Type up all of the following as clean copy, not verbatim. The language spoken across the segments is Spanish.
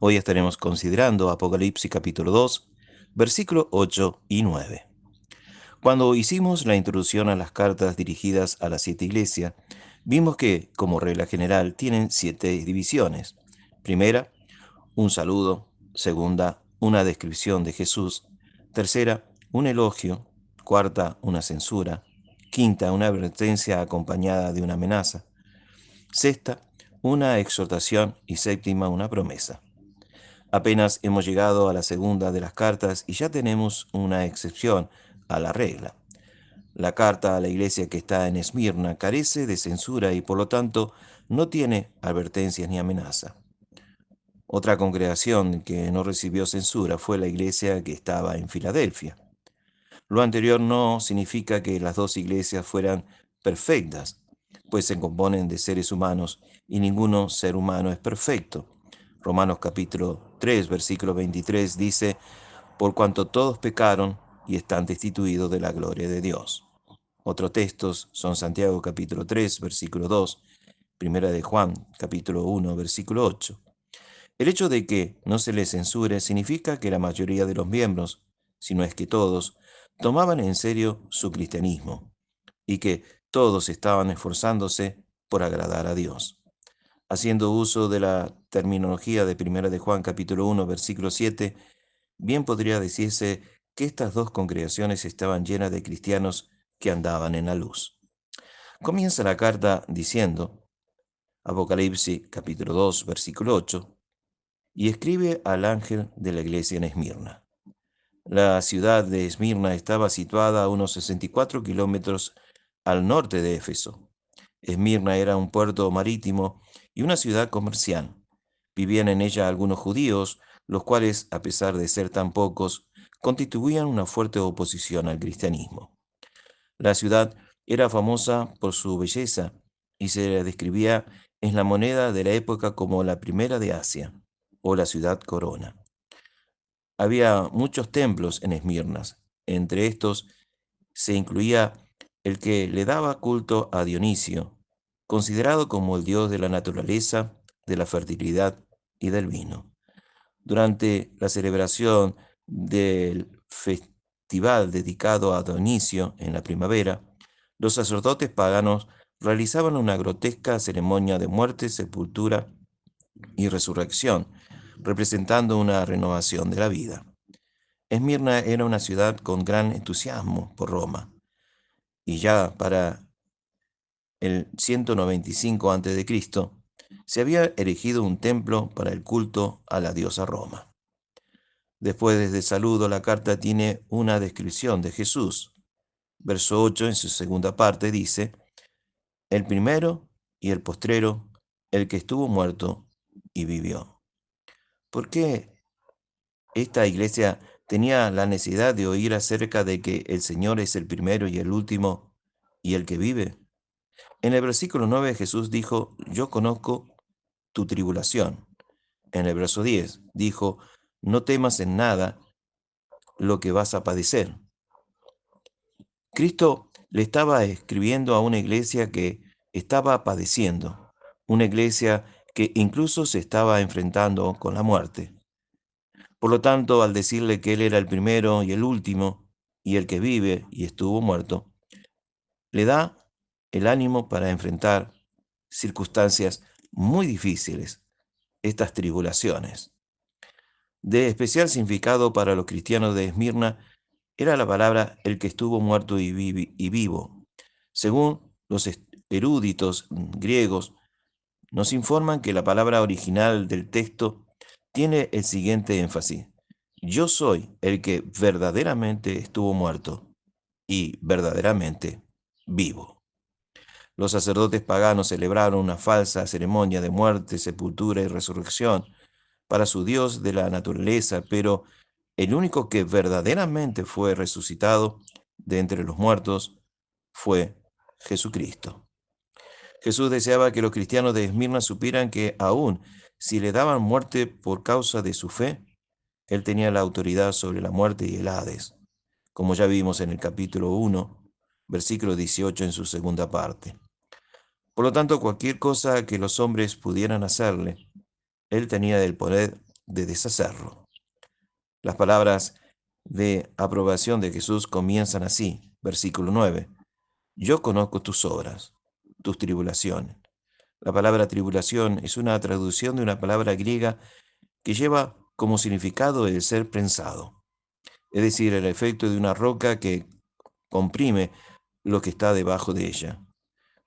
Hoy estaremos considerando Apocalipsis capítulo 2, versículos 8 y 9. Cuando hicimos la introducción a las cartas dirigidas a las 7 iglesias, vimos que, como regla general, tienen 7 divisiones. Primera, un saludo. Segunda, una descripción de Jesús. Tercera, un elogio. Cuarta, una censura. Quinta, una advertencia acompañada de una amenaza. Sexta, una exhortación. Y séptima, una promesa. Apenas hemos llegado a la segunda de las cartas y ya tenemos una excepción a la regla. La carta a la iglesia que está en Esmirna carece de censura y por lo tanto no tiene advertencias ni amenaza. Otra congregación que no recibió censura fue la iglesia que estaba en Filadelfia. Lo anterior no significa que las dos iglesias fueran perfectas, pues se componen de seres humanos y ninguno ser humano es perfecto. Romanos capítulo 3, versículo 23 dice: por cuanto todos pecaron y están destituidos de la gloria de Dios. Otros textos son Santiago capítulo 3, versículo 2, Primera de Juan capítulo 1, versículo 8. El hecho de que no se les censure significa que la mayoría de los miembros, si no es que todos, tomaban en serio su cristianismo y que todos estaban esforzándose por agradar a Dios. Haciendo uso de la terminología de Primera de Juan capítulo 1, versículo 7, bien podría decirse que estas dos congregaciones estaban llenas de cristianos que andaban en la luz. Comienza la carta diciendo, Apocalipsis capítulo 2, versículo 8, y escribe al ángel de la iglesia en Esmirna. La ciudad de Esmirna estaba situada a unos 64 kilómetros al norte de Éfeso. Esmirna era un puerto marítimo y una ciudad comercial. Vivían en ella algunos judíos, los cuales, a pesar de ser tan pocos, constituían una fuerte oposición al cristianismo. La ciudad era famosa por su belleza y se la describía en la moneda de la época como la primera de Asia, o la ciudad corona. Había muchos templos en Esmirnas. Entre estos se incluía el que le daba culto a Dionisio, considerado como el dios de la naturaleza, de la fertilidad y del vino. Durante la celebración del festival dedicado a Dionisio en la primavera, los sacerdotes paganos realizaban una grotesca ceremonia de muerte, sepultura y resurrección, representando una renovación de la vida. Esmirna era una ciudad con gran entusiasmo por Roma, y ya para el 195 a.C. se había erigido un templo para el culto a la diosa Roma. Después de saludo, la carta tiene una descripción de Jesús. Verso 8, en su segunda parte, dice: el primero y el postrero, el que estuvo muerto y vivió. ¿Por qué esta iglesia tenía la necesidad de oír acerca de que el Señor es el primero y el último y el que vive? En el versículo 9 Jesús dijo: yo conozco tu tribulación. En el verso 10 dijo: no temas en nada lo que vas a padecer. Cristo le estaba escribiendo a una iglesia que estaba padeciendo, una iglesia que incluso se estaba enfrentando con la muerte. Por lo tanto, al decirle que Él era el primero y el último, y el que vive y estuvo muerto, le da el ánimo para enfrentar circunstancias muy difíciles, estas tribulaciones. De especial significado para los cristianos de Esmirna era la palabra el que estuvo muerto y vivo. Según los eruditos griegos, nos informan que la palabra original del texto tiene el siguiente énfasis: yo soy el que verdaderamente estuvo muerto y verdaderamente vivo. Los sacerdotes paganos celebraron una falsa ceremonia de muerte, sepultura y resurrección para su Dios de la naturaleza, pero el único que verdaderamente fue resucitado de entre los muertos fue Jesucristo. Jesús deseaba que los cristianos de Esmirna supieran que aun si le daban muerte por causa de su fe, Él tenía la autoridad sobre la muerte y el Hades, como ya vimos en el capítulo 1, versículo 18 en su segunda parte. Por lo tanto, cualquier cosa que los hombres pudieran hacerle, Él tenía el poder de deshacerlo. Las palabras de aprobación de Jesús comienzan así, versículo 9. Yo conozco tus obras, tus tribulaciones. La palabra tribulación es una traducción de una palabra griega que lleva como significado el ser prensado, es decir, el efecto de una roca que comprime lo que está debajo de ella,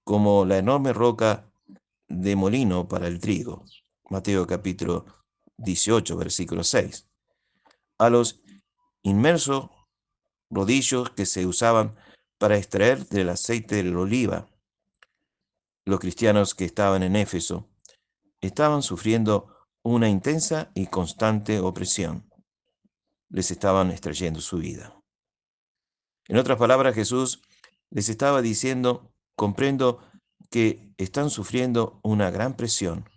como la enorme roca de molino para el trigo. Mateo capítulo 18, versículo 6. A los inmersos rodillos que se usaban para extraer del aceite de la oliva, los cristianos que estaban en Éfeso estaban sufriendo una intensa y constante opresión. Les estaban extrayendo su vida. En otras palabras, Jesús les estaba diciendo, comprendo que están sufriendo una gran presión,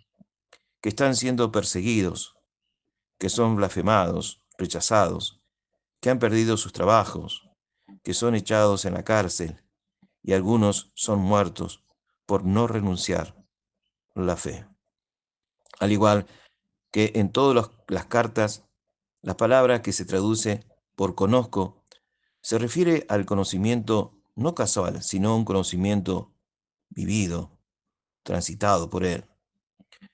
que están siendo perseguidos, que son blasfemados, rechazados, que han perdido sus trabajos, que son echados en la cárcel y algunos son muertos por no renunciar a la fe. Al igual que en todas las cartas, la palabra que se traduce por conozco se refiere al conocimiento no casual, sino un conocimiento vivido, transitado por él.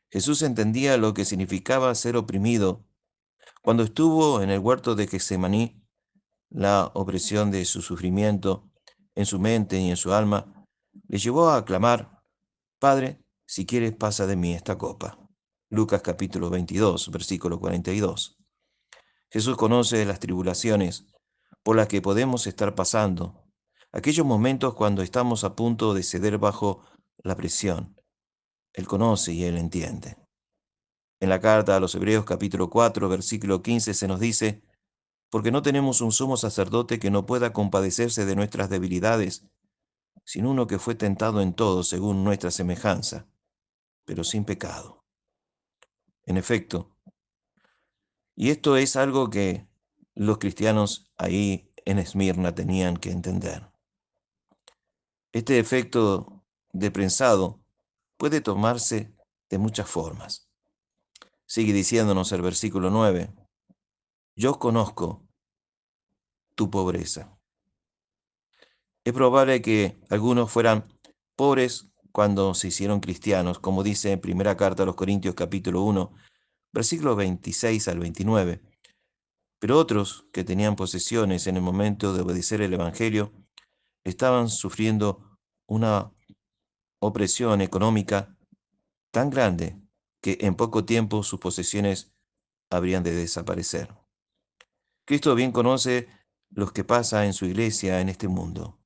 Jesús entendía lo que significaba ser oprimido. Cuando estuvo en el huerto de Getsemaní, la opresión de su sufrimiento en su mente y en su alma le llevó a clamar, Padre, si quieres pasa de mí esta copa. Lucas capítulo 22, versículo 42. Jesús conoce las tribulaciones por las que podemos estar pasando, aquellos momentos cuando estamos a punto de ceder bajo la presión. Él conoce y Él entiende. En la carta a los Hebreos capítulo 4, versículo 15 se nos dice, porque no tenemos un sumo sacerdote que no pueda compadecerse de nuestras debilidades, sino uno que fue tentado en todo según nuestra semejanza, pero sin pecado. En efecto, y esto es algo que los cristianos ahí en Esmirna tenían que entender. Este efecto de prensado puede tomarse de muchas formas. Sigue diciéndonos el versículo 9, yo conozco tu pobreza. Es probable que algunos fueran pobres cuando se hicieron cristianos, como dice en primera carta a los Corintios capítulo 1, versículos 26 al 29. Pero otros que tenían posesiones en el momento de obedecer el Evangelio estaban sufriendo una opresión económica tan grande que en poco tiempo sus posesiones habrían de desaparecer. Cristo bien conoce lo que pasa en su iglesia en este mundo.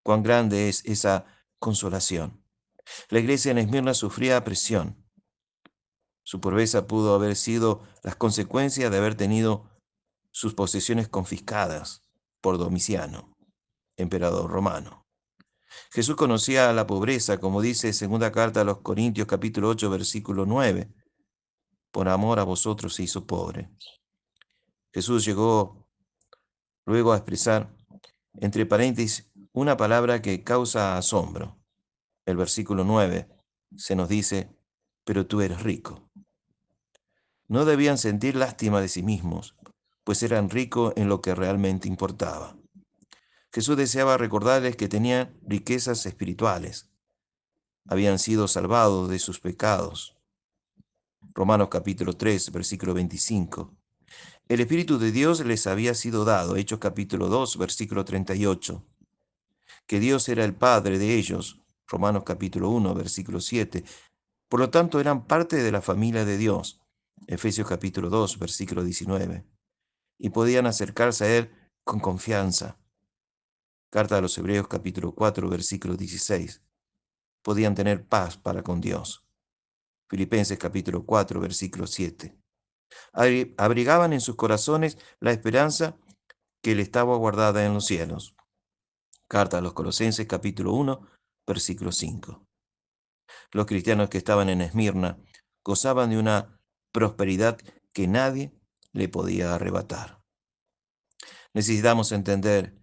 Cuán grande es esa consolación. La iglesia en Esmirna sufría presión. Su pobreza pudo haber sido las consecuencias de haber tenido sus posesiones confiscadas por Domiciano, emperador romano. Jesús conocía la pobreza, como dice segunda carta a los Corintios capítulo 8, versículo 9. Por amor a vosotros se hizo pobre. Jesús llegó luego a expresar, entre paréntesis, una palabra que causa asombro. El versículo 9 se nos dice, pero tú eres rico. No debían sentir lástima de sí mismos, pues eran ricos en lo que realmente importaba. Jesús deseaba recordarles que tenían riquezas espirituales. Habían sido salvados de sus pecados. Romanos capítulo 3, versículo 25. El Espíritu de Dios les había sido dado, Hechos capítulo 2, versículo 38. Que Dios era el Padre de ellos, Romanos capítulo 1, versículo 7. Por lo tanto, eran parte de la familia de Dios, Efesios capítulo 2, versículo 19. Y podían acercarse a Él con confianza. Carta a los Hebreos capítulo 4, versículo 16. Podían tener paz para con Dios. Filipenses capítulo 4, versículo 7. Abrigaban en sus corazones la esperanza que le estaba guardada en los cielos. Carta a los Colosenses capítulo 1, versículo 5. Los cristianos que estaban en Esmirna gozaban de una prosperidad que nadie le podía arrebatar. Necesitamos entender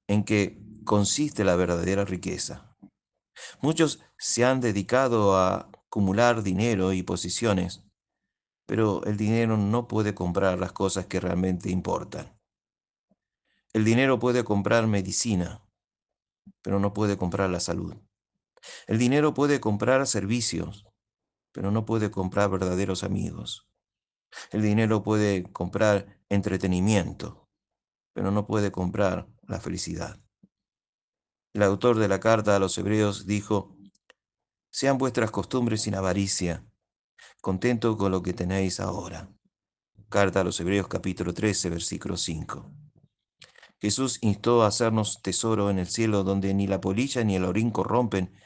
en qué consiste la verdadera riqueza. Muchos se han dedicado a acumular dinero y posiciones, pero el dinero no puede comprar las cosas que realmente importan. El dinero puede comprar medicina, pero no puede comprar la salud. El dinero puede comprar servicios, pero no puede comprar verdaderos amigos. El dinero puede comprar entretenimiento, pero no puede comprar la felicidad. El autor de la carta a los Hebreos dijo: sean vuestras costumbres sin avaricia, contento con lo que tenéis ahora. Carta a los Hebreos capítulo 13, versículo 5. Jesús instó a hacernos tesoro en el cielo, donde ni la polilla ni el orín corrompen,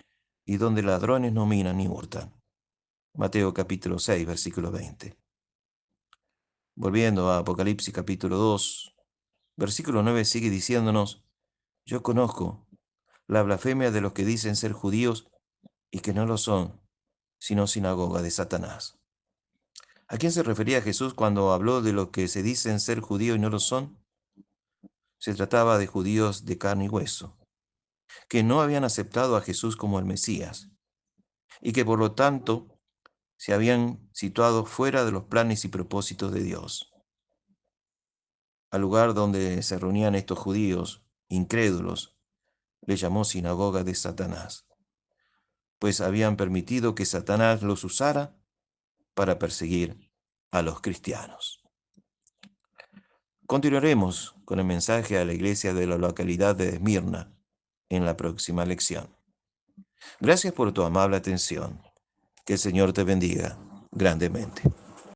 y donde ladrones no minan ni hurtan. Mateo capítulo 6, versículo 20. Volviendo a Apocalipsis capítulo 2, versículo 9 sigue diciéndonos: yo conozco la blasfemia de los que dicen ser judíos y que no lo son, sino sinagoga de Satanás. ¿A quién se refería Jesús cuando habló de los que se dicen ser judíos y no lo son? Se trataba de judíos de carne y hueso, que no habían aceptado a Jesús como el Mesías, y que por lo tanto se habían situado fuera de los planes y propósitos de Dios. Al lugar donde se reunían estos judíos incrédulos le llamó sinagoga de Satanás, pues habían permitido que Satanás los usara para perseguir a los cristianos. Continuaremos con el mensaje a la iglesia de la localidad de Esmirna en la próxima lección. Gracias por tu amable atención. Que el Señor te bendiga grandemente.